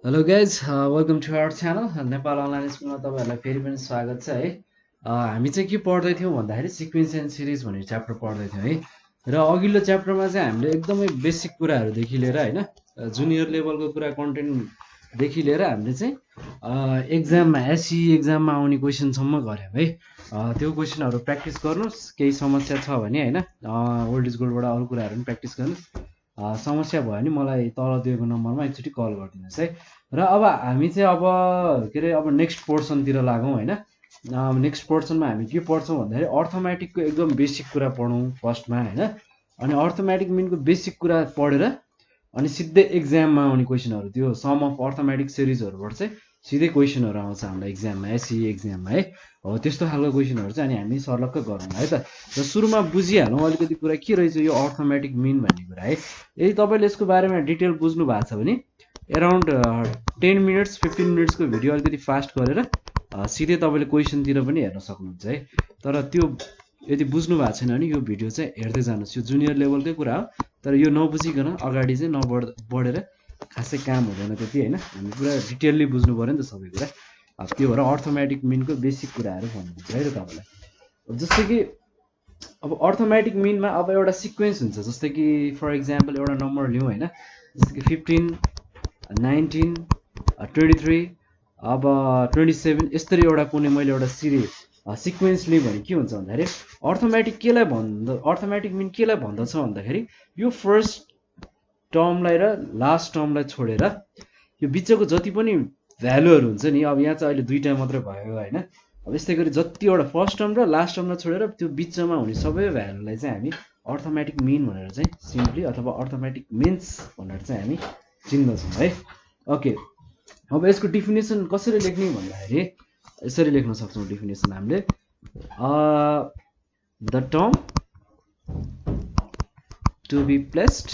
Hello guys welcome to our channel Nepal online स्कुलमा तपाईँहरूलाई फेरि पनि स्वागत छ है। हामी चाहिँ के पढ्दै थियौँ भन्दाखेरि सिक्वेन्स एन्ड सिरिज भन्ने च्याप्टर पढ्दै थियौँ है। र अघिल्लो च्याप्टरमा चाहिँ हामीले एकदमै बेसिक कुराहरूदेखि लिएर होइन जुनियर लेभलको कुरा कन्टेन्टदेखि लिएर हामीले चाहिँ एक्जाममा एसई एक्जाममा आउने क्वेसनसम्म गऱ्यौँ है। त्यो क्वेसनहरू प्र्याक्टिस गर्नुहोस्, केही समस्या छ भने होइन ओल्ड इज गोल्डबाट अरू कुराहरू पनि प्र्याक्टिस गर्नुहोस्। समस्या भयो भने मलाई तल दिएको नम्बरमा एकचोटि कल गरिदिनुहोस् है। र अब हामी चाहिँ अब के अरे अब नेक्स्ट पोर्सनतिर लागौँ होइन। नेक्स्ट पोर्सनमा हामी के पढ्छौँ भन्दाखेरि अर्थमेटिकको एकदम बेसिक कुरा पढौँ फर्स्टमा होइन। अनि अर्थमेटिक मिनको बेसिक कुरा पढेर अनि सिधै एक्जाममा आउने क्वेसनहरू त्यो सम अफ अर्थमेटिक सिरिजहरूबाट चाहिँ सिधै क्वेसनहरू आउँछ हाम्रो एक्जाममा एसई एक्जाममा है। हो त्यस्तो खालको क्वेसनहरू चाहिँ अनि हामी सर्लक्क गरौँ है त। र सुरुमा बुझिहालौँ अलिकति कुरा के रहेछ यो अर्थमेटिक मिन भन्ने कुरा है। यदि तपाईँले यसको बारेमा डिटेल बुझ्नु भएको छ भने एराउन्ड 10 मिनट्स 15 मिनट्सको भिडियो अलिकति फास्ट गरेर सिधै तपाईँले क्वेसनतिर पनि हेर्न सक्नुहुन्छ है। तर त्यो यदि बुझ्नु भएको छैन भने यो भिडियो चाहिँ हेर्दै जानुहोस्। यो जुनियर लेभलकै कुरा हो, तर यो नबुझिकन अगाडि चाहिँ बढेर खासै काम हुँदैन त्यति होइन। हामी पुरा डिटेलली बुझ्नु पऱ्यो नि त सबै कुरा। त्यो भएर अर्थमेटिक मिनको बेसिक कुराहरू भन्नुहुन्छ है त तपाईँलाई। जस्तै कि अब अर्थमेटिक मिनमा अब एउटा सिक्वेन्स हुन्छ, जस्तै कि फर इक्जाम्पल एउटा नम्बर लिउँ होइन। जस्तै कि 15, 19, 23 अब 27 यस्तरी एउटा कुनै मैले एउटा सिक्वेन्स लिएँ भने के हुन्छ भन्दाखेरि अर्थमेटिक मिन केलाई भन्दछ भन्दाखेरि यो फर्स्ट टर्मलाई र लास्ट टर्मलाई छोडेर यो बिचको जति पनि भ्यालुहरू हुन्छ नि, अब यहाँ चाहिँ अहिले दुईवटा मात्रै भयो होइन। अब यस्तै गरी जतिवटा फर्स्ट टर्म र लास्ट टर्मलाई छोडेर त्यो बिचमा हुने सबै भ्यालुलाई चाहिँ हामी अर्थमेटिक मिन भनेर चाहिँ सिम्पली अथवा अर्थमेटिक मिन्स भनेर चाहिँ हामी चिन्दछौँ है। ओके, अब यसको डिफिनेसन कसरी लेख्ने भन्दाखेरि यसरी लेख्न सक्छौँ डिफिनेसन हामीले। The term to be placed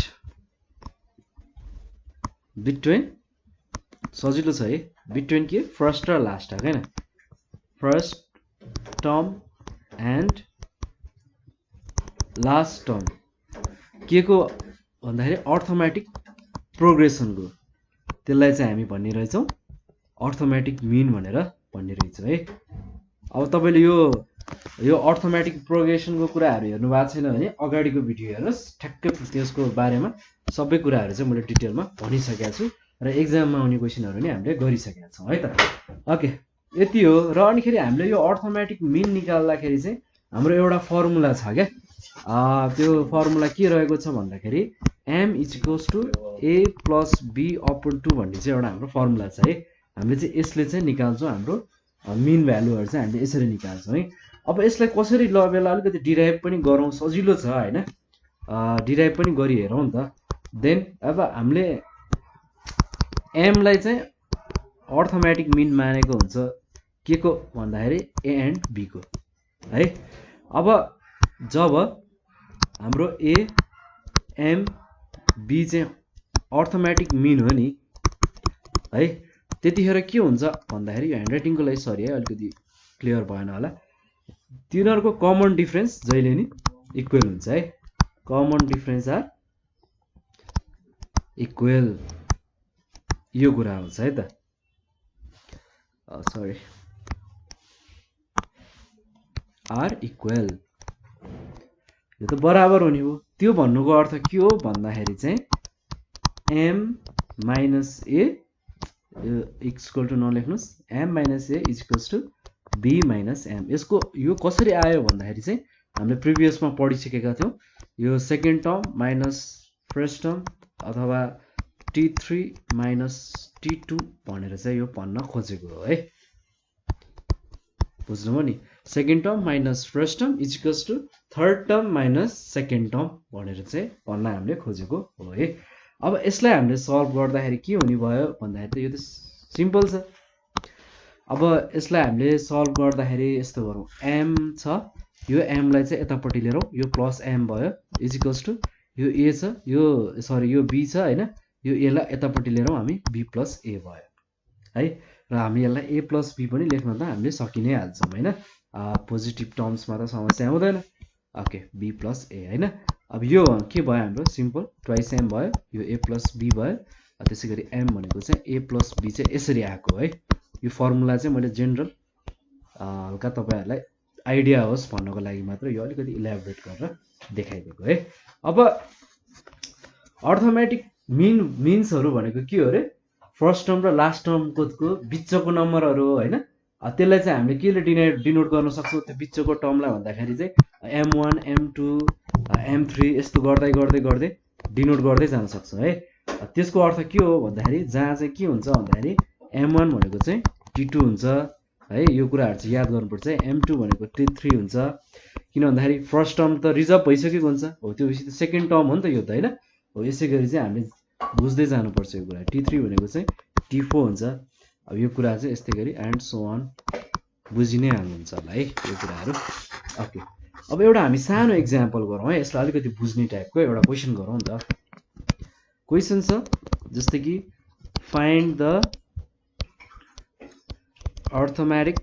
between, सजिलो छ है, बिट्विन के फर्स्ट र लास्ट होइन, first term and last term के को भन्दाखेरि अर्थमेटिक प्रोग्रेसनको, त्यसलाई चाहिँ हामी भन्ने रहेछौँ अर्थमेटिक मिन भनेर भन्ने रहेछ है। अब तपाईँले यो अर्थमेटिक प्रोग्रेसनको कुराहरू हेर्नु भएको छैन भने अगाडिको भिडियो हेर्नुहोस्, ठ्याक्कै त्यसको बारेमा सबै कुराहरू चाहिँ मैले डिटेलमा भनिसकेको छु र एक्जाममा आउने क्वेसनहरू नि हामीले गरिसकेका छौँ है त। ओके, यति हो। र अनिखेरि हामीले यो अर्थमेटिक मिन निकाल्दाखेरि चाहिँ हाम्रो एउटा फर्मुला छ क्या। त्यो फर्मुला के रहेको छ भन्दाखेरि m equals to a plus b upon 2 भन्ने चाहिँ एउटा हाम्रो फर्मुला छ है। हामीले चाहिँ यसले चाहिँ निकाल्छौँ हाम्रो मिन भ्यालुहरू चाहिँ हामीले यसरी निकाल्छौँ है। अब यसलाई कसरी लगेर अलिकति डिराइभ पनि गरौँ, सजिलो छ होइन, डिराइभ पनि गरी हेरौँ नि त। देन अब हामीले एमलाई चाहिँ अर्थमेटिक मिन मानेको हुन्छ के को भन्दाखेरि ए एन्ड बी को है। अब जब हाम्रो ए एम बी चाहिँ अर्थमेटिक मिन हो नि है, त्यतिखेर के हुन्छ भन्दाखेरि यो ह्यान्डराइटिङको लागि सरी है, अलिकति क्लियर भएन होला। तिनीहरूको कमन डिफरेन्स जहिले नि इक्वल हुन्छ है, कमन डिफरेन्स आर इक्वल, यो कुरा हुन्छ है त। सरी, आर इक्वल, यो त बराबर हुने हो। त्यो भन्नुको अर्थ के हो भन्दाखेरि चाहिँ M minus A equal to नलेख्नुहोस्, M minus A equals to B minus M. यसको यो कसरी आयो भन्दाखेरि चाहिँ हामीले प्रिभियसमा पढिसकेका थियौँ, यो second term minus first term अथवा T3 माइनस T2 भनेर चाहिँ यो भन्न खोजेको हो है। बुझ्नुभयो नि, second term minus first term equals to third term minus second term भनेर चाहिँ भन्न हामीले खोजेको हो है। अब यसलाई हामीले सल्भ गर्दाखेरि के हुने भयो भन्दाखेरि यो त सिम्पल छ। अब यसलाई हामीले सल्भ गर्दाखेरि यस्तो गरौँ, एम छ, यो एमलाई चाहिँ यतापट्टि लिएर यो प्लस एम भयो इक्वल्स टु यो ए छ, यो सरी यो बी छ होइन, यो एलाई यतापट्टि लिएर हामी बी प्लस ए भयो है। र हामी यसलाई ए प्लस बी पनि लेख्न त हामीले सकि नै हाल्छौँ होइन, पोजिटिभ टर्म्समा त समस्या हुँदैन। ओके, बी प्लस ए होइन। अब यो के भयो हाम्रो सिम्पल ट्वाइस एम भयो, यो ए प्लस बी भयो त्यसैगरी m भनेको चाहिँ a + b चाहिँ यसरी आएको है। यो फर्मुला चाहिँ मैले जेनरल हल्का तपाईहरुलाई आइडिया होस् भन्नको लागि मात्र यो अलिकति इलाबोरेट गरेर देखाइदिएको है। अब अर्थमेटिक मिन्सहरु भनेको के हो रे, फर्स्ट टर्म र लास्ट टर्मको बिचको नम्बरहरु हो हैन। त्यसलाई चाहिँ हामीले केले डिनोट गर्न सक्छौं, त्यो बिचको टर्मलाई भन्दाखेरि चाहिँ m1 m2 m3 यस्तो गर्दै गर्दै गर्दै डिनोट गर्दै जान सक्छौं है। त्यसको अर्थ के हो भन्दाखेरि जहाँ चाहिँ के हुन्छ भन्दाखेरि m1 भनेको चाहिँ t2 हुन्छ है। यो कुराहरु चाहिँ याद गर्नुपर्छ है। m2 भनेको t3 हुन्छ, किन भन्दाखेरि फर्स्ट टर्म त रिजर्भ भइसकेको हुन्छ हो, त्योपछि त सेकेन्ड टर्म हो नि त यो त हैन हो। यसैगरी चाहिँ हामीले बुझ्दै जानुपर्छ यो कुरा। t3 भनेको चाहिँ t4 हुन्छ। अब यो कुरा चाहिँ यस्तै गरी एन्ड सो अन बुझि नै हाल्नुहुन्छ होला है यो कुराहरु। ओके, अब एउटा हामी सानो एक्जाम्पल गरौँ है, यसलाई अलिकति बुझ्ने टाइपको एउटा क्वेशन गरौँ नि त। क्वेशन छ जस्तै कि find the arithmetic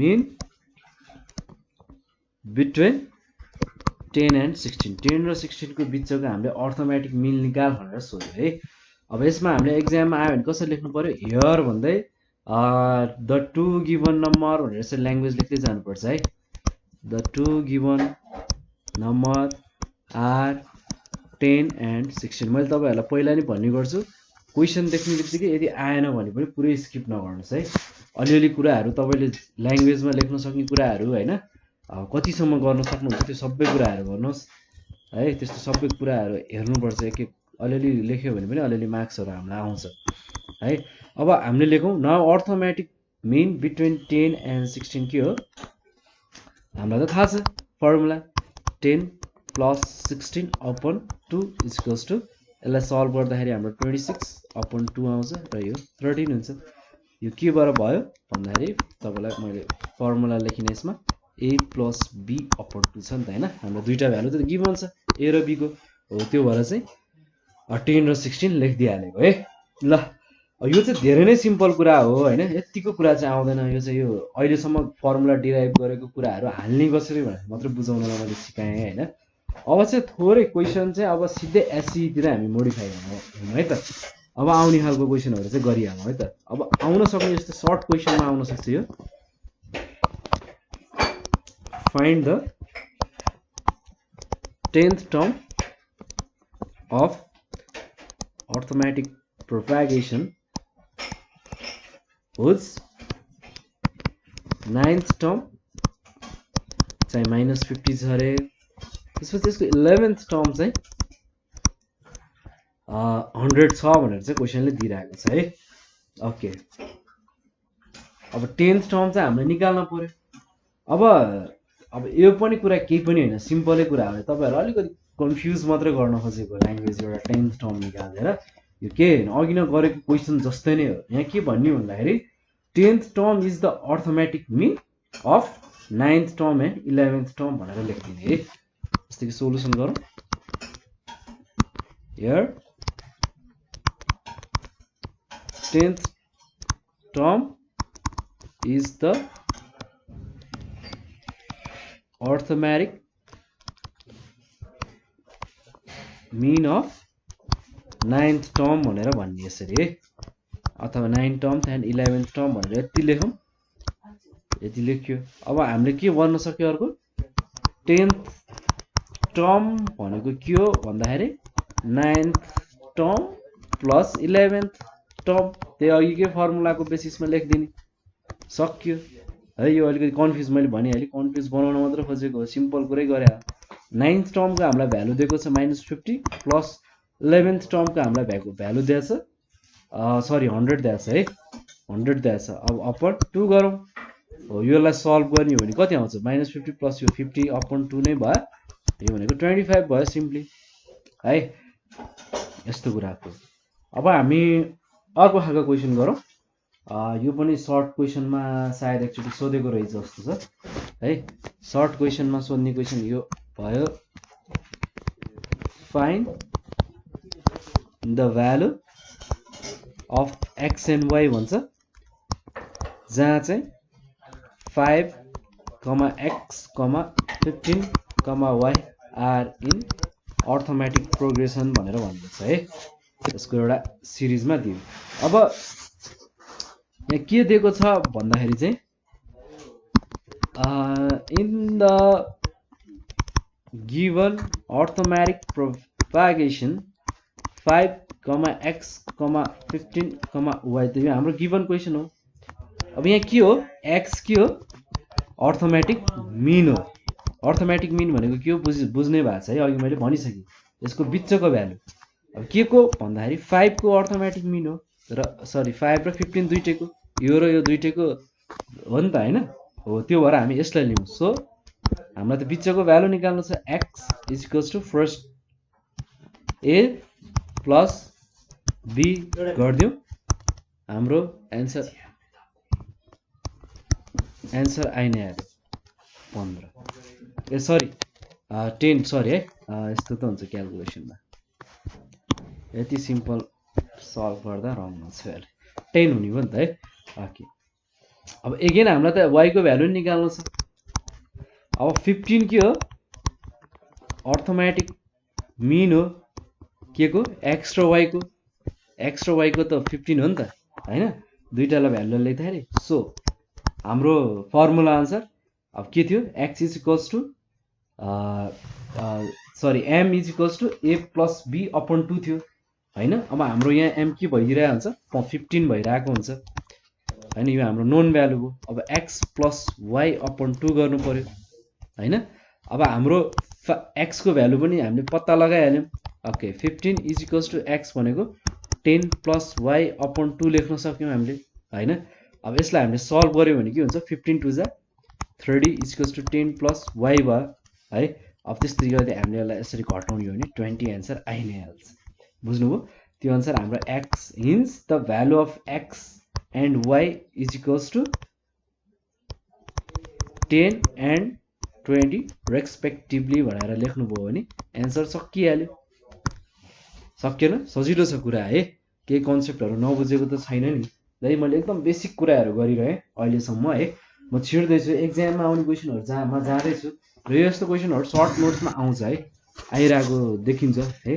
mean between 10 and 16। 10 र 16 को बिचको हामीले अर्थमेटिक मिन निकाल भनेर सोध्यो है। अब यसमा हामीले एक्जाममा आयो भने कसरी लेख्नु पर्यो, हियर भन्दै द टु गिवन नम्बर भनेर चाहिँ ल्याङ्ग्वेज लेख्दै जानुपर्छ है। The two given number are 10 and 16। मैले तपाईहरुलाई पहिला नि भन्ने गर्छु, क्वेशन देख्ने बित्तिकै यदि आएन भने पनि पुरै स्किप नगर्नुस् है। अलिअलि कुराहरु तपाईले ल्याङ्ग्वेजमा लेख्न सक्ने कुराहरु हैन, कतिसम्म गर्न सक्नुहुन्छ त्यो सबै कुराहरु गर्नुस् है। त्यस्तो सबै कुराहरु हेर्नुपर्छ, एक एक अलिअलि लेख्यो भने पनि अलिअलि मार्क्सहरु हामीलाई आउँछ है। अब हामीले लेखौं now arithmetic mean between 10 and 16 के हो, हामीलाई त थाहा छ फर्मुला 10 + 16 upon 2 = यसलाई सल्भ गर्दाखेरि हाम्रो 26 upon 2 आउँछ र यो 13 हुन्छ। यो के बाट भयो भन्दाखेरि तपाईलाई मैले फर्मुला लेखिने यसमा a + b upon 2 छ नि त हैन। हाम्रो दुईटा भ्यालु त गिभन छ a र b को हो, त्यो भएर चाहिँ 10 र 16 लेखिदिहालेको है। ल यो चाहिँ धेरै नै सिम्पल कुरा हो हैन, यतिको कुरा चाहिँ आउँदैन। यो चाहिँ यो अहिलेसम्म फर्मुला डिराइभ गरेको कुराहरु हाल्ने कसरी भनेर मात्र बुझाउनलाई मैले सिकाएँ हैन। अब चाहिँ थोरै क्वेशन चाहिँ अब सिधै एससी तिर हामी मोडिफाई गर्छौं है त। अब आउने खालको क्वेशनहरु चाहिँ गरिहालौं है त। अब आउन सक्ने यस्तो सर्ट क्वेशनमा आउन सक्छ यो, find the 10th term of arithmetic propagation whose 9th term चाहिँ -50 छ रे। त्यसपछि यसको 11th term चाहिँ 100 छ भनेर चाहिँ क्वेशनले दिइरहेको छ है। ओके, अब 10th term चाहिँ हामीले निकाल्न पर्यो। अब यो पनि कुरा केही पनि हैन, सिम्पलै कुरा हो। तपाईहरु अलिकति कन्फ्युज मात्र गर्न खोजेको ल्याङ्ग्वेज एउटा 10th term निकालेर, यो के हैन अघि नै गरेको क्वेशन जस्तै नै हो। यहाँ के भन्ने भन्दाखेरि 10th term is the arithmetic mean of 9th term and 11th term भनेर लेख्दिने है। जस्तै कि सोलुसन गरौँ। Here 10th term is the arithmetic mean of 9th term भनेर भन्ने यसरी है, अथवा 9th term and 11th term भनेर यति लेखौं। यति लेख्यो। अब हामीले के भन्न सक्यो अर्को, 10th term भनेको के हो भन्दाखेरि 9th term plus 11th term, त्यही अघिकै फर्मुलाको बेसिसमा लेखिदिने, सक्यो है। यो अलिकति कन्फ्युज मैले भनिहालेँ, कन्फ्युज बनाउन मात्र खोजेको हो, सिम्पल कुरै गरे। 9th term को हामीलाई भ्यालु दिएको छ -50 प्लस 11th term को हामीलाई भ्यालु दिएको छ सरी 100 दिएको छ है, 100 दिएको छ। अब अपन 2 गरौँ हो, योलाई सल्भ गर्ने हो भने कति आउँछ, -50 प्लस यो 50 अपन 2 नै भयो, यो भनेको 25 भयो सिम्पली है। यस्तो कुराको। अब हामी अर्को खालको क्वेशन गरौँ। यो पनि सर्ट क्वेशनमा सायद एक्चुअली सोधेको रहेछ जस्तो छ है। सर्ट क्वेशनमा सोध्ने क्वेशन यो भयो, find the value of x and y भन्छ, जहाँ चाहिँ 5, x, 15, y are in arithmetic progression भनेर भनिन्छ है। यसको एउटा सिरिजमा दियो। अब यहाँ के दिएको छ भन्दाखेरि चाहिँ in the given arithmetic progression 5, x, 15, y त यो हाम्रो गिवन क्वेसन हो। अब यहाँ के हो x के हो अर्थमेटिक मिन हो। अर्थमेटिक मिन भनेको के हो बुझ्ने भएको छ है, अघि मैले भनिसकेँ। यसको बिचको भ्यालु अब के को भन्दाखेरि 5 को अर्थमेटिक मिन हो र सरी 5 र 15 दुईटैको यो र यो दुईटैको हो नि त हैन हो। त्यो भएर हामी यसलाई लियौं। सो हामीलाई त बिचको भ्यालु निकाल्नु छ। x is equals to first a plus b गरिदिउँ। हाम्रो एन्सर आइ नै हाल्यो 15 ए सरी 10 सरी है। यस्तो त हुन्छ क्याल्कुलेसनमा, यति सिम्पल सल्भ गर्दा रङ हुन्छ अहिले 10 हुने भयो नि त है। ओके अब एगेन हामीलाई त y को भ्यालु निकाल्नु छ। अब 15 के हो अर्थमेटिक मिन हो के को x र y को। x र y को त 15 हो नि त हैन, दुईटालाई भ्यालु लेख्दाखेरि। सो हाम्रो फर्मुला आन्सर अब के थियो x is equals to sorry m is equals to a plus b upon 2 थियो हैन। अब हाम्रो यहाँ m के भइरहेको हुन्छ 15 भइरहेको हुन्छ हैन, यो हाम्रो नोन भ्यालु हो। अब x प्लस y अपन 2 गर्नु पर्यो हैन। अब हाम्रो x को भ्यालु पनि हामीले पत्ता लगाइहाल्यौं। Okay 15 is equals to x भनेको 10 प्लस y अपन 2 लेख्न सक्यौं हामीले हैन। अब यसलाई हामीले सल्भ गर्यो भने के हुन्छ 15 2 जा 30 is equals to 10 plus y भयो है। अब त्यस्तै गर्दै हामीले यसलाई यसरी घटाउने हो भने 20 एन्सर आइ नै हाल्छ। बुझ्नुभयो? त्यो अनुसार हाम्रो x hence the value of x and y is equals to 10 and 20 respectively भनेर लेख्नुभयो भने एन्सर सकिहाल्यो। सकिएन? सजिलो छ कुरा है, केही कन्सेप्टहरु नबुझेको त छैन नि। है मैले एकदम बेसिक कुराहरु गरिरहे अहिलेसम्म है। म छिर्दैछु एक्जाममा आउने क्वेशनहरु म जाँदैछु र यस्तो क्वेशनहरु सर्ट नोट्समा आउँछ है, आइरहेको देखिन्छ है।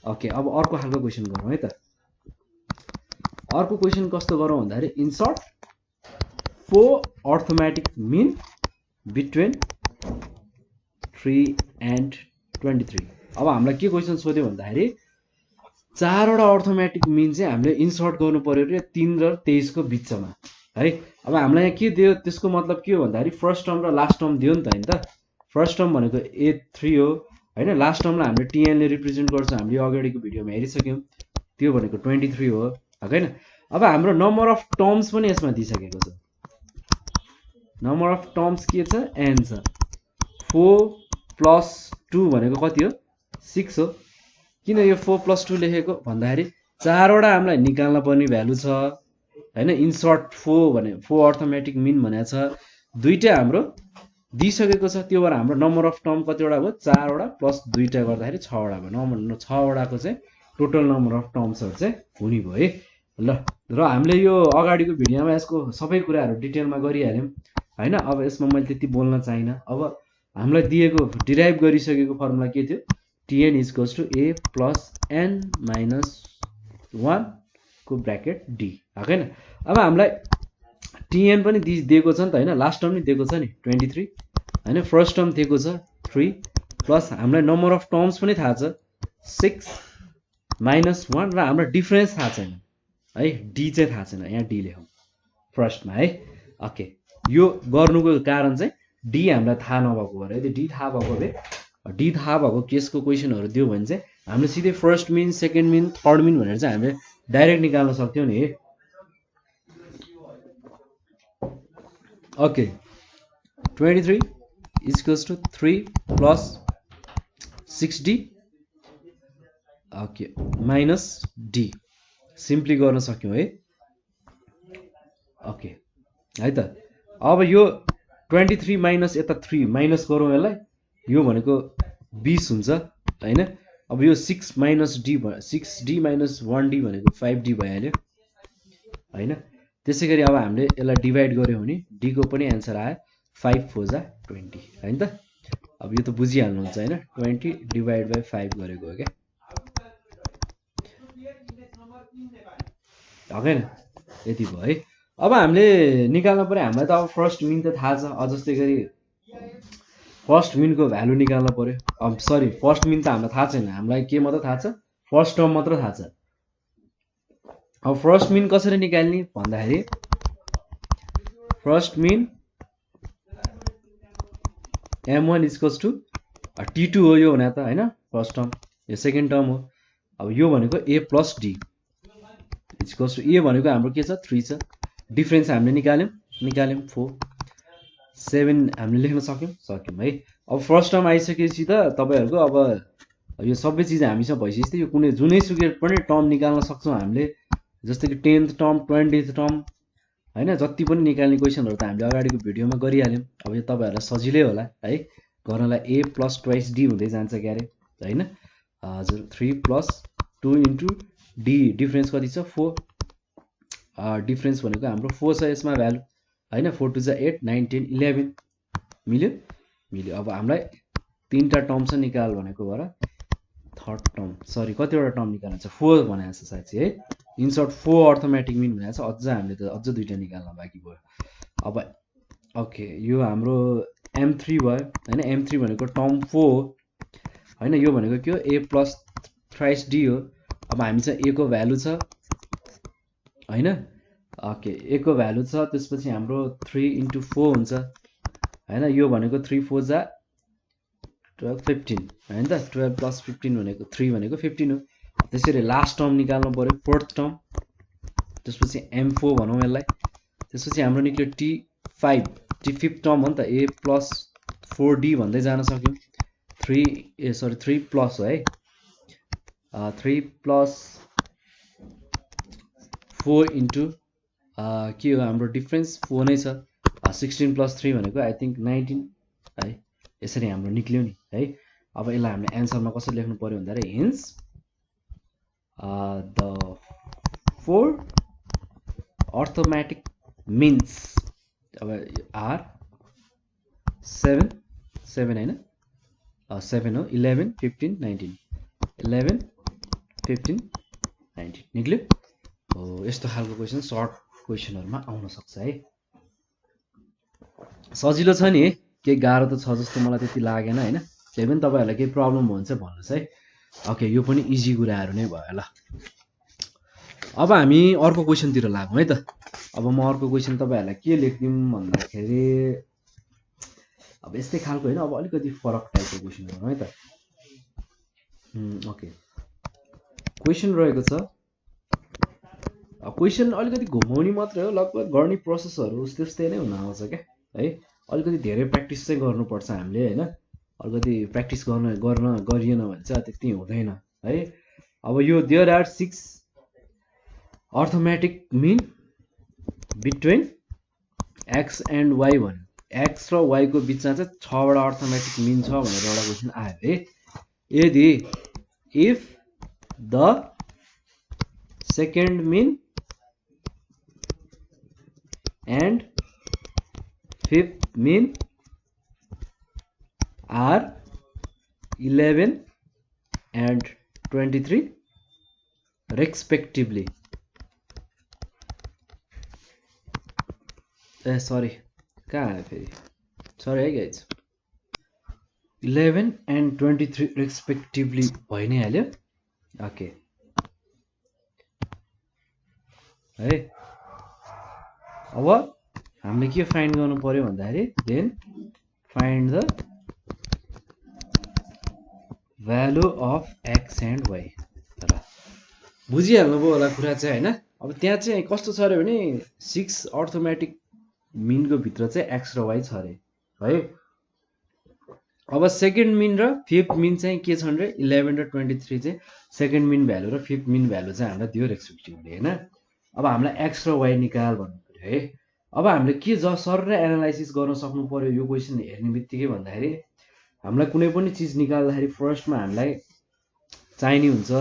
ओके अब अर्को खालको क्वेशन गरौँ है त। अर्को क्वेशन कस्तो गरौँ भन्दाखेरि insert 4 arithmetic mean between 3 and 23। अब हामीलाई के क्वेशन सोध्यो भन्दाखेरि 4 वटा अर्थमेटिक मिन चाहिँ हामीले इन्सर्ट गर्नु पर्यो रे 3 र 23 को बिचमा है। अब हामीलाई यहाँ के दियो त्यसको मतलब के हो भन्दाखेरि फर्स्ट टर्म र लास्ट टर्म दियो नि त हैन त। फर्स्ट टर्म भनेको a3 हो हैन, लास्ट टर्मलाई हामीले tn ले रिप्रेजेन्ट गर्छ। हामीले अगाडिको भिडियोमा हेरिसक्यौं, त्यो भनेको 23 हो हैन। अब हाम्रो नम्बर अफ टर्म्स पनि यसमा दिइसकेको छ। नम्बर अफ टर्म्स के छ n छ। 4 प्लस 2 भनेको कति हो 6 हो। किन यो 4 प्लस 2 लेखेको भन्दाखेरि 4 वटा हामीलाई निकाल्न पर्ने भ्यालु छ हैन। इन्सर्ट 4 भने 4 अर्थमेटिक मिन भनेको छ, दुईटा हाम्रो दिइसकेको छ। त्यो भएर हाम्रो नम्बर अफ टर्म कतिवटा भयो 4 वटा प्लस 2 टा गर्दाखेरि 6 वटा भयो। नम्बर 6 वटाको चाहिँ टोटल नम्बर अफ टर्म्सहरु चाहिँ हुने भयो है। ल र हामीले यो अगाडिको भिडियोमा यसको सबै कुराहरु डिटेलमा गरिहाल्यौं हैन। अब यसमा मैले त्यति बोल्न चाहिन। अब हामीलाई दिएको डिराइभ गरिसकेको फर्मुला के थियो tn is equals to a plus n minus 1 को ब्रैकेट d हैन। अब हामीलाई tn पनि दिएको छ नि त हैन, लास्ट टर्म नि दिएको छ नि 23 हैन, फर्स्ट टर्म दिएको छ 3 प्लस हामीलाई नम्बर अफ टर्म्स पनि थाहा छ 6 माइनस 1 र हाम्रो डिफरेन्स थाहा छैन है, d चाहिँ थाहा छैन। यहाँ d लेखौं फर्स्टमा है। ओके यो गर्नुको कारण चाहिँ d हामीलाई थाहा नभएको भएर, यदि d थाहा भएको भए डी थाहा भएको केसको क्वेशनहरु दियो भने चाहिँ हामीले सिधै first mean second mean third mean भनेर चाहिँ हामीले डाइरेक्ट निकाल्न सक्थ्यौं नि। Okay 23 is equals to 3 plus 6d okay minus d simply गर्न सक्यौं है। ओके है त। अब यो 23 माइनस यता 3 माइनस गरौँ यसलाई, यो भनेको 20 हुन्छ हैन। अब यो 6 minus d 6d minus 1d भनेको 5d भइहाल्यो हैन। त्यसैगरी अब हामीले यसलाई डिभाइड गर्यौं भने d को पनि आन्सर आयो 5 4 जा 20 हैन त। अब यो त बुझिहाल्नुहुन्छ हैन 20 डिभाइड बाइ 5 गरेको हो क्या हगेन यति भयो है अब हामीले निकाल्न पर्यो हामीलाई त अब फर्स्ट मिन त थाहा छ जस्तै गरी फर्स्ट मिनको भ्यालु निकाल्न पर्यो अब सरी फर्स्ट मिन त हामीलाई थाहा छैन हामीलाई के मात्र थाहा छ फर्स्ट टर्म मात्र थाहा छ अब फर्स्ट मिन कसरी निकाल्ने भन्दाखेरि first mean m1 equals to t2 हो यो भने त हैन फर्स्ट टर्म यो सेकेन्ड टर्म हो अब यो भनेको a plus d equals to a भनेको हाम्रो के छ 3 छ डिफरेन्स हामीले निकाल्यौं 4 7 हामीले लेख्न सक्यौं है अब फर्स्ट टर्म आइसकेपछि त तपाईहरुको अब यो सबै चीज हामीसँग भइसक्यो यो कुनै जुनैसुकै पनि टर्म निकाल्न सक्छौं हामीले जस्तै कि 10th टर्म 20th टर्म हैन जति पनि निकाल्ने क्वेशनहरु त हामीले अगाडिको भिडियोमा गरिहाल्यौं अब यो तपाईहरुलाई सजिलै होला है गर्नलाई a प्लस ट्वाइस d हुँदै जान्छ क्यारे हैन हजुर 3 प्लस 2 इन्टु d डिफरेन्स कति छ 4 डिफरेन्स भनेको हाम्रो 4 छ यसमा भ्यालु हैन 4 2 जा 8 9 10 11 मिल्यो अब हामीलाई तीनटा टर्म छ निकाल भनेको भएर थर्ड टर्म सरी कतिवटा टर्म निकाल्नु छ 4 भनेको छ साथी है इन सर्ट 4 अर्थमेटिक मिन भनेको छ अझ हामीले त अझ दुईटा निकाल्न बाँकी भयो अब ओके यो हाम्रो m3 भयो हैन m3 भनेको टर्म 4 हैन यो भनेको के हो a प्लस थ्राइस d हो अब हामीसँग a को भ्यालु छ हैन ओके a को भ्यालु छ त्यसपछि हाम्रो 3 इन्टु 4 हुन्छ हैन यो भनेको 3 4 जा 12 15 हैन त 12 प्लस 15 भनेको 3 भनेको 15 हो त्यसरी लास्ट टर्म निकाल्नु पर्यो फोर्थ टर्म त्यसपछि m4 भनौं यसलाई त्यसपछि हाम्रो निक्ल्यो t5 t5 टर्म हो नि त a प्लस 4d भन्दै जान सक्यौं 3 प्लस हो है 3 प्लस 4 इन्टु के हो हाम्रो डिफरेन्स 4 नै छ 16 प्लस 3 भनेको आई थिंक 19 है यसरी हाम्रो निक्ल्यो नि है अब यसलाई हामीले एन्सरमा कसरी लेख्नु पर्यो भन्दा hence the 4 arithmetic means are 7 हैन 7 हो 11 15 19 11 15 19 निक्ल्यो हो यस्तो खालको क्वेशन सर्ट क्वेशनहरुमा आउन सक्छ है सजिलो छ नि के गाह्रो त छ जस्तो मलाई त्यति लागेन हैन त्यही पनि तपाईहरुलाई के प्रब्लम हुन्छ भन्नुस् है ओके यो पनि इजी कुराहरु नै भयो ल अब हामी अर्को क्वेशन तिर लागौं है त अब म अर्को क्वेशन तपाईहरुलाई के लेख्दिम भन्दाखेरि अब यस्तै खालको हैन अब अलिकति फरक टाइपको क्वेशन गरौँ है त ओके क्वेशन रहेको छ क्वेशन अलिकति घुमाउने मात्रै हो लगभग गर्ने प्रोसेसहरु त्यस्तै नै हुन आउँछ के है अलिकति धेरै प्र्याक्टिस चाहिँ गर्नुपर्छ हामीले हैन अलिकति प्र्याक्टिस गर्न गरिएन भने चाहिँ त्यति हुँदैन है अब यो there are 6 arithmetic mean between x and y भन्यो x र y को बीचमा चाहिँ 6 वटा अर्थमेटिक मिन छ भनेर एउटा क्वेशन आयो है यदि if the second mean and fifth mean are 11 and 23 respectively sorry कहाँ आयो फेरि सरी है गाइज 11 and 23 respectively भइ नै हाल्यो ओके है अब हामीले के फाइन्ड गर्नु पर्यो भन्दाखेरि then find the value of x and y र बुझिहाल्नु भयो होला कुरा चाहिँ हैन अब त्यहाँ चाहिँ कस्तो छ रे भने 6 अर्थमेटिक मिन को भित्र चाहिँ x र y छ रे है अब सेकेन्ड मिन र फिफ्थ मिन चाहिँ के छन् रे 11 र 23 चाहिँ सेकेन्ड मिन भ्यालु र फिफ्थ मिन भ्यालु चाहिँ हामीलाई दियो रेस्पेक्टिभली हैन अब हामीलाई x र y निकाल भन्नु पर्यो है अब हामीले के सर र एनालाइसिस गर्न सक्नु पर्यो यो क्वेशन हेर्नेबित्तिकै भन्दाखेरि हामीलाई कुनै पनि चीज निकाल्दाखेरि फर्स्टमा हामीलाई चाहिने हुन्छ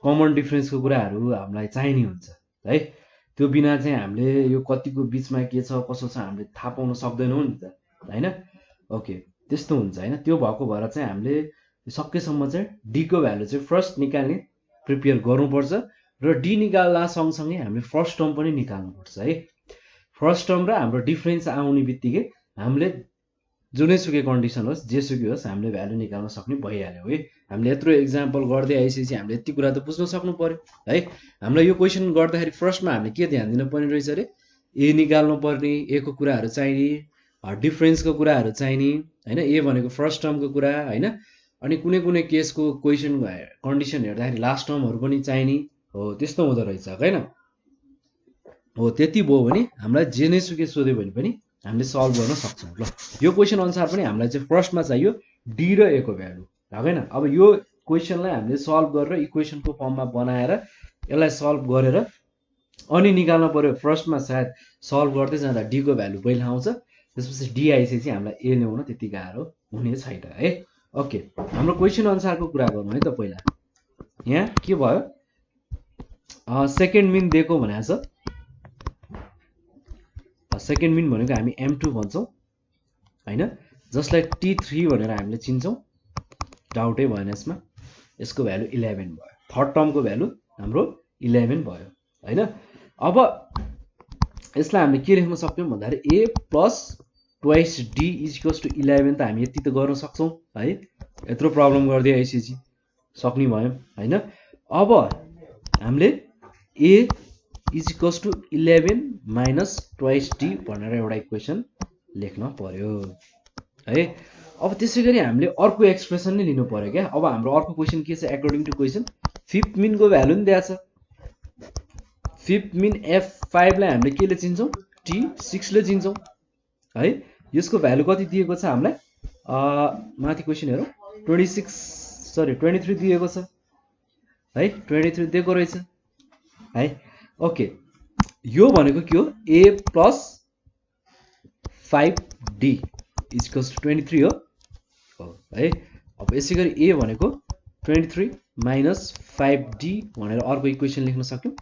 कमन डिफरेन्सको कुराहरु हामीलाई चाहिने हुन्छ है त्यो बिना चाहिँ हामीले यो कतिको बीचमा के छ कसो छ हामीले थाहा पाउन सक्दैनौं नि त हैन ओके त्यस्तो हुन्छ हैन। त्यो भएको भएर चाहिँ हामीले सकेसम्म चाहिँ डी को भ्यालु चाहिँ फर्स्ट निकाल्ने प्रिपेयर गर्नुपर्छ र डी निकाल्दा सँगसँगै हामीले फर्स्ट टर्म पनि निकाल्नुपर्छ है। फर्स्ट टर्म र हाम्रो डिफरेन्स आउने बित्तिकै हामीले जुनैसुकै कन्डिसन होस् जेसुकै होस् हामीले भ्यालु निकाल्न सक्ने भइहाल्यो है। हामीले यत्रो एक्जाम्पल गर्दै आइसकेपछि हामीले यति कुरा त बुझ्न सक्नु पर्यो है। हामीलाई यो क्वेसन गर्दाखेरि फर्स्टमा हामीले के ध्यान दिनु पर्ने रहेछ अरे, ए निकाल्नु पर्ने, ए को कुराहरू चाहिने, डिफरेन्सको कुराहरू चाहिने हैन, ए भनेको फर्स्ट टर्मको कुरा हैन, अनि कुनै कुनै केसको क्वेसन कन्डिसन हेर्दाखेरि लास्ट टर्महरू पनि चाहिने हो, त्यस्तो हुँदो रहेछ हैन। हो त्यति भयो भने हामीलाई जे नै सुकै सोध्यो भने पनि हामीले सल्भ गर्न सक्छौँ। ल यो क्वेसन अनुसार पनि हामीलाई चाहिँ फर्स्टमा चाहियो डी र ए को भ्यालु हैन। अब यो क्वेसनलाई हामीले सल्भ गरेर इक्वेसनको फर्ममा बनाएर यसलाई सल्भ गरेर अनि निकाल्न पर्यो। फर्स्टमा सायद सल्भ गर्दै जाँदा डी को भ्यालु पहिला आउँछ, त्यसपछि डी आइसकेपछि हामीलाई ए ल्याउन त्यति गाह्रो हुने छैन है। ओके, हाम्रो क्वेसन अनुसारको कुरा गरौँ है त। पहिला यहाँ के भयो, सेकेन्ड मिन दिएको भनेको छ। सेकेन्ड मिन भनेको हामी M2 भन्छौँ हैन, जसलाई T3 भनेर हामीले चिन्छौँ, डाउटै भएन यसमा। यसको भ्यालु 11 भयो। थर्ड टर्मको भ्यालु हाम्रो 11 भयो हैन। अब यसलाई हामीले के लेख्न सक्यौँ भन्दाखेरि a plus twice d is equals to 11 त हामी यति त गर्न सक्छौँ है। यत्रो प्रब्लम गर्दै आइसकेपछि सक्ने भयौँ हैन। अब हामीले a is equals to 11 minus twice d भनेर एउटा इक्वेसन लेख्न पर्यो है। अब त्यसै गरी हामीले अर्को एक्सप्रेसन नै लिनु पर्यो क्या। अब हाम्रो अर्को क्वेसन के छ, एकर्डिङ टु क्वेसन फिफ्थ मिनको भ्यालु नि दिएको छ। फिफ्थ मिन F5 लाई हामीले केले चिन्छौँ, T6 ले चिन्छौँ है। यसको भ्यालु कति दिएको छ हामीलाई, माथि क्वेसन हेरौँ, 23 दिएको छ है, 23 दिएको रहेछ है। ओके, यो भनेको के हो, a plus 5d equals to 23 हो है। अब यसै गरी a भनेको 23 माइनस 5d भनेर अर्को इक्वेसन लेख्न सक्यौँ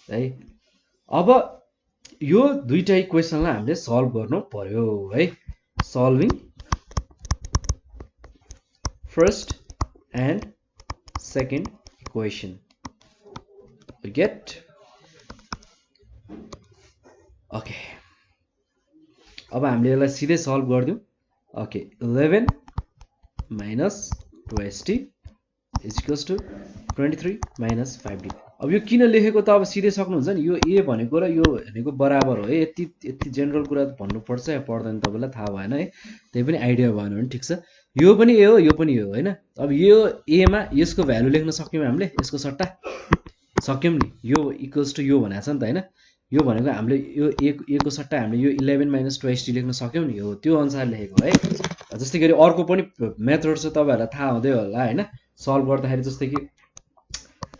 है। अब यो दुईटा इक्वेसनलाई हामीले सल्भ गर्नु पर्यो है। Solving first and second equation get. Okay, अब हामीले यसलाई सिधै सल्भ गरिदिउँ। Okay, 11 minus 12t is equals to 23 minus 5d। अब यो किन लेखेको त अब सिधै सक्नुहुन्छ नि, यो a भनेको र यो भनेको बराबर हो है। यति जेनरल कुरा भन्नुपर्छ या पर्दैन तपाईँलाई थाहा भएन है, त्यही पनि आइडिया भएन भने ठिक छ। यो पनि a हो, यो पनि a हो हैन। अब यो a मा यसको भ्यालु लेख्न सक्यौँ हामीले, यसको सट्टा सक्यौँ नि, यो इक्वल्स टु यो भनेको छ नि त हैन। यो भनेको हामीले यो a को सट्टा हामीले यो 11 माइनस 12t लेख्न सक्यौँ नि, हो त्यो अनुसार लेखेको है। जस्तै गरी अर्को पनि मेथड छ, तपाईँहरूलाई थाहा हुँदै होला हैन। सल्भ गर्दाखेरि जस्तै कि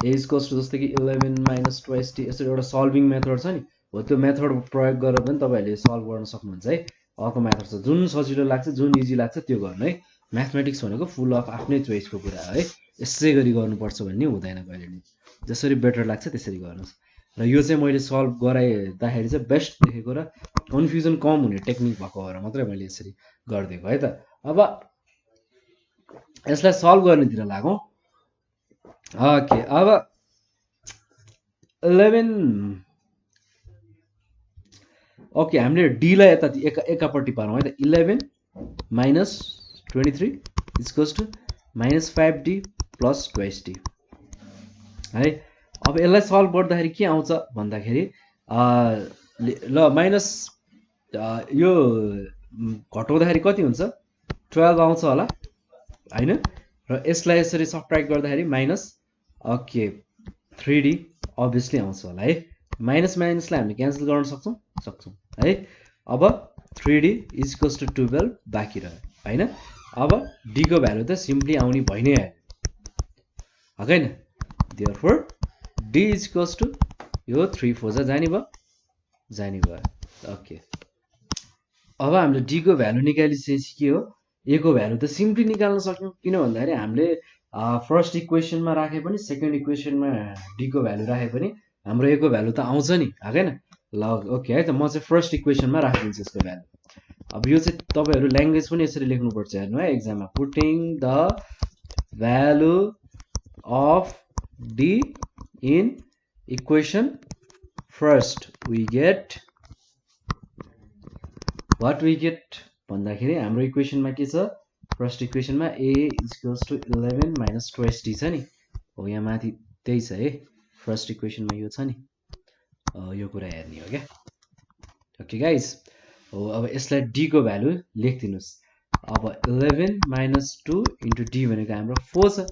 a इक्वल्स टु जस्तै कि 11 माइनस 12t यसरी एउटा सल्भिङ मेथड छ नि, हो त्यो मेथड प्रयोग गरेर पनि तपाईँहरूले सल्भ गर्न सक्नुहुन्छ है। अर्को मेथड छ, जुन सजिलो लाग्छ, जुन इजी लाग्छ त्यो गर्नु है। म्याथमेटिक्स भनेको फुल अफ आफ्नै चोइसको कुरा है। यसै गरी गर्नुपर्छ भन्ने हुँदैन कहिले नि, जसरी बेटर लाग्छ त्यसरी गर्नुहोस्। र यो चाहिँ मैले सल्भ गराइदाखेरि चाहिँ बेस्ट देखेको र कन्फ्युजन कम हुने टेक्निक भएको भएर मात्रै मैले यसरी गरिदिएको है त। अब यसलाई सल्भ गर्नेतिर लागौँ। ओके, अब 11 ओके, हामीले डी लाई यता एकापट्टि पारौँ है त। 11 minus 23 equals to minus 5d plus 12t है। अब यसलाई सल्भ गर्दाखेरि के आउँछ भन्दाखेरि ल माइनस यो घटाउँदाखेरि कति हुन्छ, 12 आउँछ होला हैन। र यसलाई यसरी सबट्र्याक्ट गर्दाखेरि माइनस ओके 3d अभियसली आउँछ होला है। माइनस माइनसलाई हामीले क्यान्सल गर्न सक्छौँ है। अब 3d इज इक्वल्स टु 12 बाँकी रह्यो हैन। अब d को भ्यालु त सिम्पली आउने भइ नै हाल्यो हैन। Therefore d is equals to यो 3 4 जाने भयो। ओके, अब हामीले d को भ्यालु निकालिसकेपछि के हो, a को भ्यालु त सिम्पली निकाल्न सक्यौँ। किन भन्दाखेरि हामीले फर्स्ट इक्वेसनमा राखे पनि सेकेन्ड इक्वेसनमा d को भ्यालु राखे पनि हाम्रो a को भ्यालु त आउँछ नि हैन। ल ओके है त, म चाहिँ फर्स्ट इक्वेसनमा राखिदिन्छु यसको भ्यालु। अब यो चाहिँ तपाईहरु ल्याङ्ग्वेज पनि यसरी लेख्नु पर्छ हेर्नु है एक्जाममा putting the value of d in equation first we get what we get भन्दाखेरि हाम्रो इक्वेसनमा के छ फर्स्ट इक्वेसनमा a equals to 11 minus 12d छ नि हो यहाँ माथि त्यही छ है फर्स्ट इक्वेसनमा यो छ नि यो कुरा हेर्ने हो क्या ओके गाइस हो अब यसलाई d को भ्यालु लेखिदिनुस् अब 11 माइनस 2 इन्टु d भनेको हाम्रो 4 छ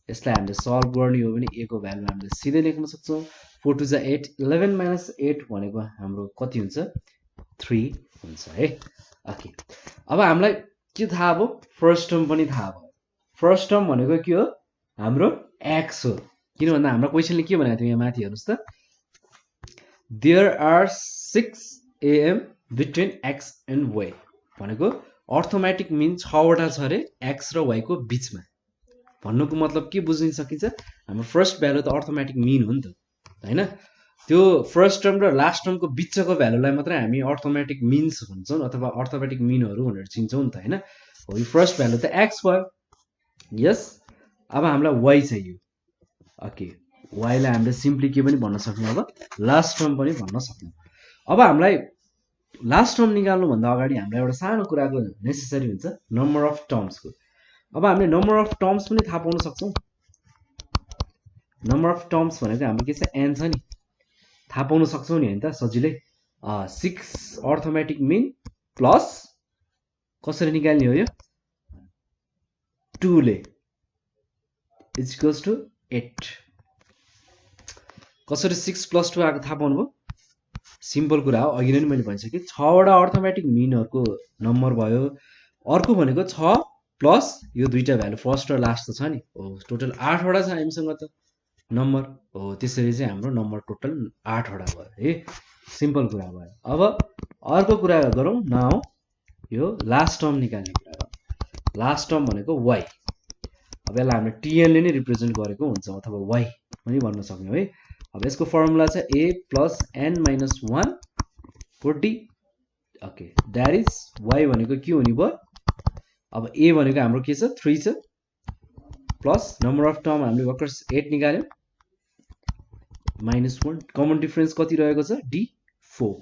यसलाई हामीले सल्भ गर्ने हो भने a को भ्यालु हामीले सिधै लेख्न सक्छौं 4 टु जा 8 11 माइनस 8 भनेको हाम्रो कति हुन्छ 3 हुन्छ है ओके अब हामीलाई के थाहा भयो फर्स्ट टर्म पनि थाहा भयो फर्स्ट टर्म भनेको के हो हाम्रो x हो किन भन्दा हाम्रो क्वेशनले के भनेको थियो यहाँ माथि हेर्नुस् त there are 6 am between x and y भनेको अर्थमेटिक मिन 6 वटा छ रे x र y को बीचमा भन्नुको मतलब के बुझ्न सकिन्छ हाम्रो फर्स्ट भ्यालु त अर्थमेटिक मिन हो नि त हैन त्यो फर्स्ट टर्म र लास्ट टर्मको बीचको भ्यालुलाई मात्रै हामी अर्थमेटिक मिन्स भन्छौं अथवा अर्थमेटिक मिनहरु भनेर चिन्छौं नि त हैन हो यो फर्स्ट भ्यालु त x भयो यस अब हामीलाई y चाहियो ओके y लाई हामीले सिम्पली के पनि भन्न सक्छौं अब लास्ट टर्म पनि भन्न सक्छौं अब हामीलाई लास्ट टर्म निकाल्नु भन्दा अगाडि हामीलाई एउटा सानो कुराको नेसेसरी हुन्छ नम्बर अफ टर्म्स को अब हामीले नम्बर अफ टर्म्स पनि थाहा पाउन सक्छौं नम्बर अफ टर्म्स भनेको हाम्रो के छ n छ नि थाहा पाउन सक्छौं नि हैन त सजिलै 6 अर्थमेटिक मिन प्लस कसरी निकाल्ने हो यो 2 ले इज इक्वल्स टु 8 कसरी 6 प्लस 2 आको थाहा पाउनुभयो सिम्पल कुरा हो अघि नै मैले भनिसके 6 वटा अर्थमेटिक मिनहरुको नम्बर भयो अर्को भनेको 6 प्लस यो दुईटा भ्यालु फर्स्ट र लास्ट त छ नि हो टोटल 8 वटा छ हामीसँग त नम्बर हो त्यसरी चाहिँ हाम्रो नम्बर टोटल 8 वटा भयो है सिम्पल कुरा भयो अब अर्को कुरा गरौँ नाउ यो लास्ट टर्म निकाल्ने कुरा गरौँ लास्ट टर्म भनेको y अब यसलाई हामीले tn ले नै रिप्रेजेन्ट गरेको हुन्छ अथवा y पनि भन्न सक्यौ है अब यसको फर्मुला छ a + n - 1 for d okay that is y भनेको के हुने भयो अब a भनेको हाम्रो के छ 3 छ प्लस नम्बर अफ टर्म हामीले भर्खर 8 निकाल्यौ -1 कमन डिफरेन्स कति रहेको छ d 4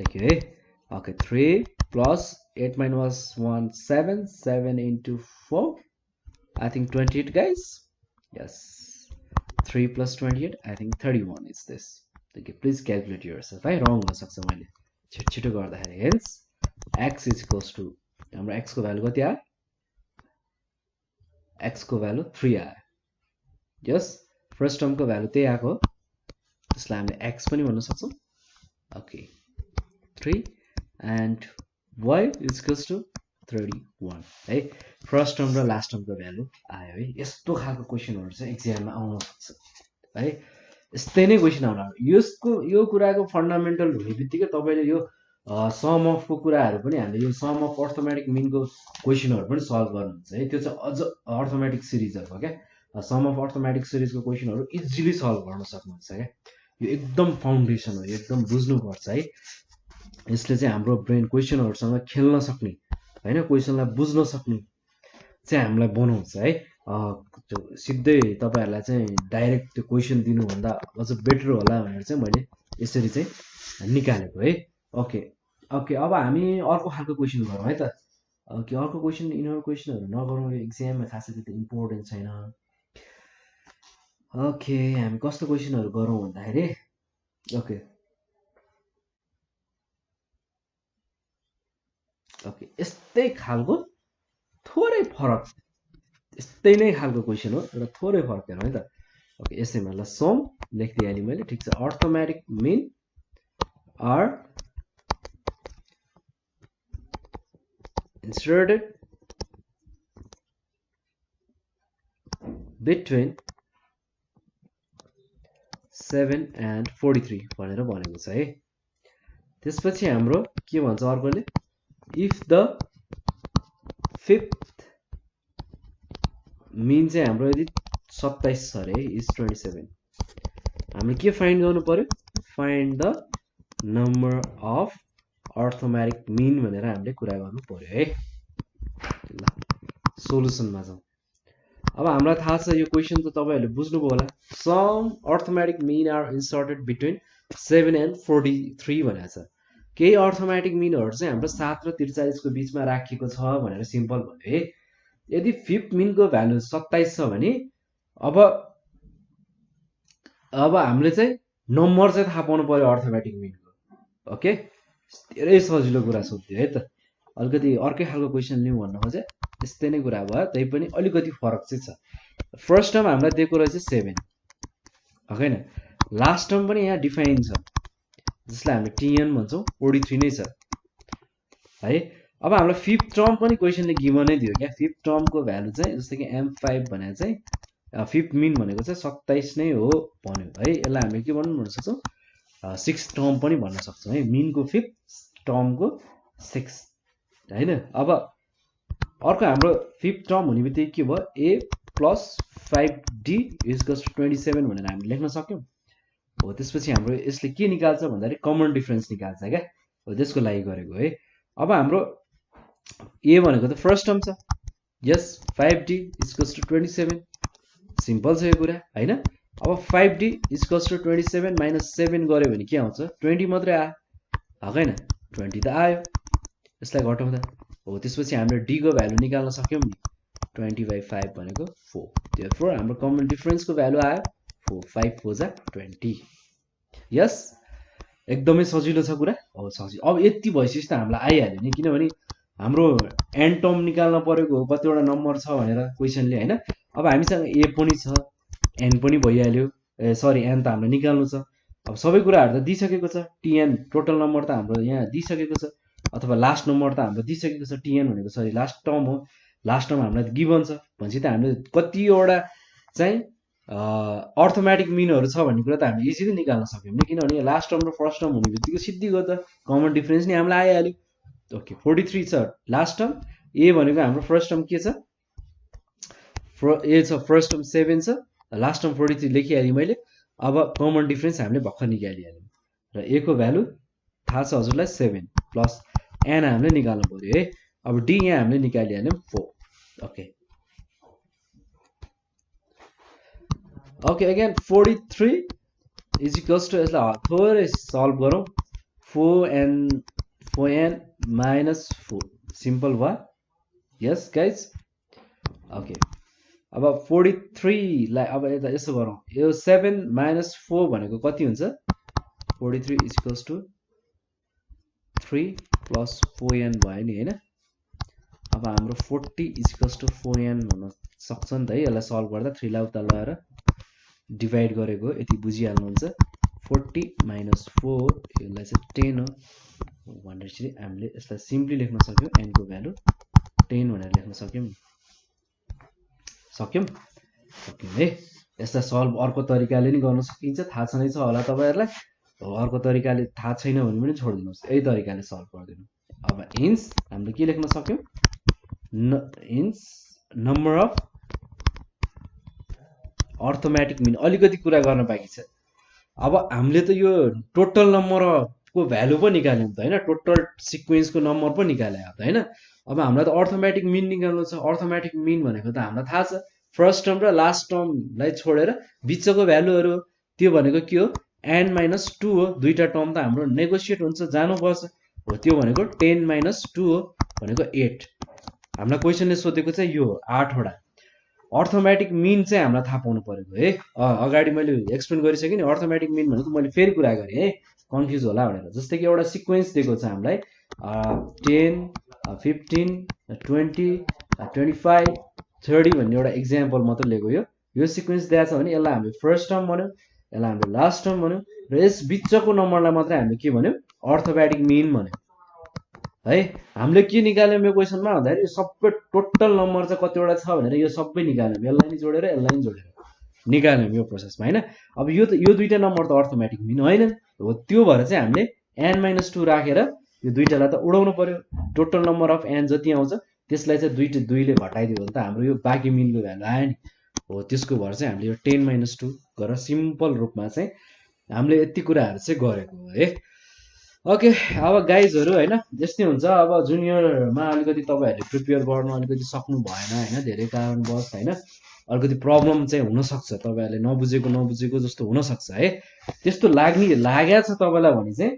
लेख्यो है okay 3 plus 8 - 1 7 7 into 4 I think 28 guys yes 3 plus 28 I think 31 is this okay please calculate yourself है रङ हुन सक्छ मैले छिटो छिटो गर्दाखेरि hence x is equals to हाम्रो x को भ्यालु कति आयो x को भ्यालु 3 आयो यस फर्स्ट टर्म को भ्यालु त्यही आको त्यसलाई हामीले x पनि भन्न सक्छौं okay 3 and y is equals to 31 है फर्स्ट टर्म र लास्ट टर्म को भ्यालु आयो है यस्तो खालको क्वेशनहरु चाहिँ एक्जाममा आउन सक्छ है यस्तै नै क्वेशन आउला यसको यो कुराको फन्डामेन्टल हुनेबित्तिकै तपाईले यो सम अफ को कुराहरु पनि हामीले यो सम अफ अर्थमेटिक मिन को क्वेशनहरु पनि सल्भ गर्नुहुन्छ है त्यो चाहिँ अझ अर्थमेटिक सिरिजहरु हो क्या सम अफ अर्थमेटिक सिरिज को क्वेशनहरु इजिली सल्भ गर्न सक्नुहुन्छ क्या यो एकदम फाउन्डेसन हो एकदम बुझ्नु पर्छ है यसले चाहिँ हाम्रो ब्रेन क्वेशनहरुसँग खेल्न सक्ने हैन क्वेशनलाई बुझ्न सक्ने चाहिँ हामीलाई बनाउँछ है सिधै तपाईहरुलाई चाहिँ डाइरेक्ट त्यो क्वेशन दिनु भन्दा अझ बेटर होला भनेर चाहिँ मैले यसरी चाहिँ निकालेको है ओके ओके अब हामी अर्को खालको क्वेशन गरौँ है त ओके अर्को क्वेशन इनर क्वेशनहरु नगरौँ यो एक्जाममा खासै त्यति इम्पोर्टेन्ट छैन ओके हामी कस्तो क्वेशनहरु गरौँ भन्दाखेरि ओके ओके यस्तै खालको थोरै फरक यस्तै नै खालको क्वेशन हो र थोरै फरक हेरौँ है त ओके यसैमा ल सम लेख्दिहालेँ मैले ठीक छ arithmetic mean are inserted between 7 and 43 भनेर भनेको छ है त्यसपछि हाम्रो के भन्छ अर्कोले if the fifth mean चाहिँ हाम्रो यदि 27 छ रे is 27 हामीले के फाइन्ड गर्नु पर्यो find the number of arithmetic mean भनेर हामीले कुरा गर्नु पर्यो है। ल सोलुसनमा जाउँ। अब हामीलाई थाहा छ यो क्वेसन त तपाईहरुले बुझ्नुभयो होला। Some arithmetic mean are inserted between 7 and 43 भनेको छ। केही अर्थमेटिक मिनहरु चाहिँ हाम्रो 7 र 43 को बीचमा राखिएको छ भनेर सिम्पल भन्यो है। यदि फिफ्थ मिनको भ्यालु 27 छ भने अब हामीले चाहिँ नम्बर चाहिँ थाहा पाउनु पर्यो अर्थमेटिक मिनको। ओके, धेरै सजिलो कुरा सोध्यो है त। अलिकति अर्कै खालको क्वेसन लिउँ भन्न खोजे, यस्तै नै कुरा भयो, तै पनि अलिकति फरक चाहिँ छ। फर्स्ट टर्म हामीलाई दिएको रहेछ 7 हैन, लास्ट टर्म पनि यहाँ डिफाइन छ जसलाई हामीले टिएन भन्छौँ, 43 नै छ है। अब हामीलाई फिफ्थ टर्म पनि क्वेसनले गिभनै दियो क्या। फिफ्थ टर्मको भ्यालु चाहिँ जस्तै कि m5 भनेको चाहिँ फिफ्थ मिन भनेको चाहिँ 27 नै हो भन्यो है। यसलाई हामीले के भन्न सक्छौँ, सिक्स टर्म पनि भन्न सक्छौँ है। मिनको फिफ्थ टर्मको 6 हैन। अब अर्को हाम्रो फिफ्थ टर्म हुने बित्तिकै के भयो, a plus 5d equals to 27 भनेर हामीले लेख्न सक्यौं हो। त्यसपछि हाम्रो यसले के निकाल्छ भन्दाखेरि कमन डिफरेन्स निकाल्छ क्या हो, त्यसको लागि गरेको है। अब हाम्रो a भनेको त फर्स्ट टर्म छ, यस 5d इक्वल्स टु 27, सिम्पल छ यो कुरा हैन। अब 5d इक्वल्स टु 27 माइनस 7 गर्यो भने के आउँछ, 20 मात्रै आयो हैन, 20 त आयो यसलाई घटाउँदा हो। त्यसपछि हामीले d को भ्यालु निकाल्न सक्यौं नि, 20/5 भनेको 4। देयरफोर हाम्रो कमन डिफरेन्सको भ्यालु आयो 4, 5 4 जा 20। यस, एकदमै सजिलो छ कुरा हो, सजिलो। अब यति भइसक्यो त हामीलाई आइहाल्यो नि, किनभने हाम्रो एन टर्म निकाल्न परेको हो कतिवटा नम्बर छ भनेर क्वेसनले हैन। अब हामीसँग ए पनि छ, एन पनि भइहाल्यो, सरी एन त हाम्रो निकाल्नु छ। अब सबै कुराहरु त दिइसकेको छ, टिएन टोटल नम्बर त हाम्रो यहाँ दिइसकेको छ, अथवा लास्ट नम्बर त हाम्रो दिइसकेको छ। टिएन भनेको सरी लास्ट टर्म हो, लास्ट टर्म हामीलाई गिभन छ भनेपछि त हामीले कतिवटा चाहिँ अर्थमेटिक मिनहरु छ भन्ने कुरा त हामीले इजिली निकाल्न सक्यौं नि, किनभने लास्ट टर्म र फर्स्ट टर्म हुने बित्तिकै सिद्धि गयो त, कमन डिफरेन्स नि हामीलाई आइहाल्यो। ओके, 43 छ लास्ट टर्म, ए भनेको हाम्रो फर्स्ट टर्म के छ, ए छ फर्स्ट टर्म 7 छ, लास्ट टर्म 43 लेखिहालेँ मैले। अब कमन डिफरेन्स हामीले भर्खर निकालिहाल्यौं र ए को भ्यालु थाहा छ हजुरलाई 7 प्लस एन हामीले निकाल्नु पर्यो है। अब डी यहाँ हामीले निकालिहाल्यौं 4। Okay okay, again 43 is equals to, यसलाई थोरै सल्भ गरौँ, 4n माइनस 4, सिम्पल भयो। Yes guys, okay. अब 43 लाई अब यता यसो गरौँ, यो 7 माइनस 4 भनेको कति हुन्छ, 43 is equals to 3 plus 4n भयो नि हैन। अब हाम्रो 40 इज इक्वल्स टु 4n हुन सक्छ नि त है। यसलाई सल्भ गर्दा 3 लाई उता लगाएर डिभाइड गरेको यति बुझिहाल्नुहुन्छ। 40 माइनस 4 यसलाई चाहिँ 10 हो भनेर चाहिँ हामीले यसलाई सिम्पली लेख्न सक्यौं, n को भ्यालु 10 भनेर लेख्न सक्यौं है। यसलाई सल्भ अर्को तरिकाले नि गर्न सकिन्छ, थाहा छ नै छ होला तपाईहरुलाई। अर्को तरिकाले थाहा छैन भने पनि छोड्दिनुस्, यही तरिकाले सल्भ गर्दिनु। अब हिन्स हामीले के लेख्न सक्यौं, hence number of arithmetic mean. अलिकति कुरा गर्न बाँकी छ। अब हामीले त यो टोटल नम्बरको भ्यालु पो निकाल्यौं त हैन, टोटल सिक्वेन्सको नम्बर पो निकाले हो त हैन। अब हामीलाई त अर्थमेटिक मिन निकाल्नु छ। अर्थमेटिक मिन भनेको त हामीलाई थाहा छ, फर्स्ट टर्म र लास्ट टर्मलाई छोडेर बिचको भ्यालुहरु, त्यो भनेको के हो, n माइनस 2 हो। दुईटा टर्म त हाम्रो नेगोसिएट हुन्छ, जानुपर्छ हो। त्यो भनेको 10 माइनस 2 हो भनेको 8। हामीलाई क्वेसनले सोधेको चाहिँ यो 8 वटा अर्थमेटिक मिन चाहिँ हामीलाई थाहा पाउनु पर्यो है। अगाडि मैले एक्सप्लेन गरिसकेँ नि, अर्थमेटिक मिन भनेको मैले फेरि कुरा गरेँ है, कन्फ्युज होला भनेर। जस्तै कि एउटा सिक्वेन्स दिएको छ हामीलाई 10 15 20 25 30 भन्ने एउटा एक्जाम्पल मात्र लिएको। यो सिक्वेन्स दिएको छ भने यसलाई हामीले फर्स्ट टर्म भन्यौं, यसलाई हामीले लास्ट टर्म भन्यौं, र यस बिचको नम्बरलाई मात्रै हामीले के भन्यौं, अर्थमेटिक मिन भन्यौं है। हामीले के निकाल्यौं यो क्वेसनमा भन्दाखेरि यो सबै टोटल नम्बर चाहिँ कतिवटा छ भनेर यो सबै निकाल्यौं, यसलाई नि जोडेर यसलाई नि जोडेर निकाल्यौं यो प्रोसेसमा हैन। अब यो दुईटा नम्बर त अर्थमेटिक मिन होइन हो, त्यो भएर चाहिँ हामीले n - 2 राखेर यो दुईटालाई त उडाउनु पर्यो। टोटल नम्बर अफ n जति आउँछ त्यसलाई चाहिँ 2 ले घटाइदियो भने त हाम्रो यो बाँकी मिनको भ्यालु आयो नि हो। त्यसको भएर चाहिँ हामीले यो 10 - 2 गरेर सिम्पल रूपमा चाहिँ हामीले यति कुराहरु चाहिँ गरेको हो है। ओके, अब गाइजहरू होइन यस्तै हुन्छ। अब जुनियरमा अलिकति तपाईँहरूले प्रिपेयर गर्नु अलिकति सक्नु भएन होइन, धेरै कारणवश होइन, अलिकति प्रब्लम चाहिँ हुनसक्छ, तपाईँहरूले नबुझेको जस्तो हुनसक्छ है। त्यस्तो लागेको छ तपाईँलाई भने चाहिँ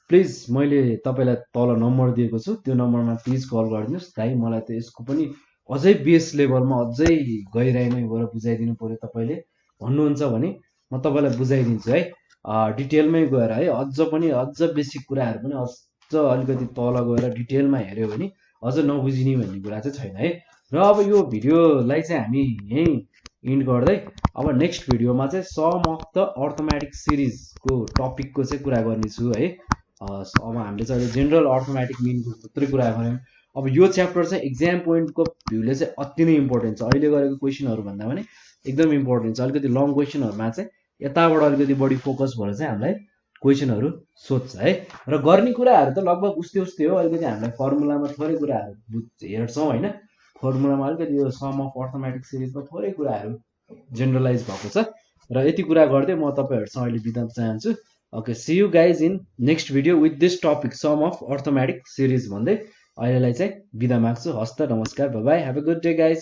प्लिज मैले तपाईँलाई तल नम्बर दिएको छु, त्यो नम्बरमा प्लिज कल गरिदिनुहोस् दाइ। मलाई त यसको पनि अझै बेस लेभलमा अझै गहिराइमै गएर बुझाइदिनु पऱ्यो तपाईँले भन्नुहुन्छ भने म तपाईँलाई बुझाइदिन्छु है, डिटेलमै गएर है। अझ बेसिक कुराहरू पनि अझ अलिकति तल गएर डिटेलमा हेऱ्यो भने अझ नबुझिने भन्ने कुरा चाहिँ छैन है। र अब यो भिडियोलाई चाहिँ हामी यहीँ इन्ड गर्दै अब नेक्स्ट भिडियोमा चाहिँ सम अफ द अर्थमेटिक सिरिजको टपिकको चाहिँ कुरा गर्नेछु है। अब हामीले चाहिँ अहिले जेनरल अर्थमेटिक मिनको मात्रै कुरा गऱ्यौँ। अब यो च्याप्टर चाहिँ एक्जाम पोइन्टको भ्यूले चाहिँ अति नै इम्पोर्टेन्ट छ, अहिले गरेको क्वेसनहरू भन्दा पनि एकदम इम्पोर्टेन्ट छ। अलिकति लङ क्वेसनहरूमा चाहिँ यताबाट अलिकति बढी फोकस भएर चाहिँ हामीलाई क्वेसनहरू सोध्छ है। र गर्ने कुराहरू त लगभग उस्तै हो, अलिकति हामीलाई फर्मुलामा थोरै कुराहरू हेर्छौँ होइन, फर्मुलामा अलिकति यो सम अफ अर्थमेटिक सिरिजमा थोरै कुराहरू जेनरलाइज भएको छ। र यति कुरा गर्दै म तपाईँहरूसँग अहिले बिदा चाहन्छु। Okay, see you guys in next video with this topic sum of arithmetic series भन्दै अहिलेलाई चाहिँ बिदा माग्छु। हस्त नमस्कार, bye bye, have a good day guys.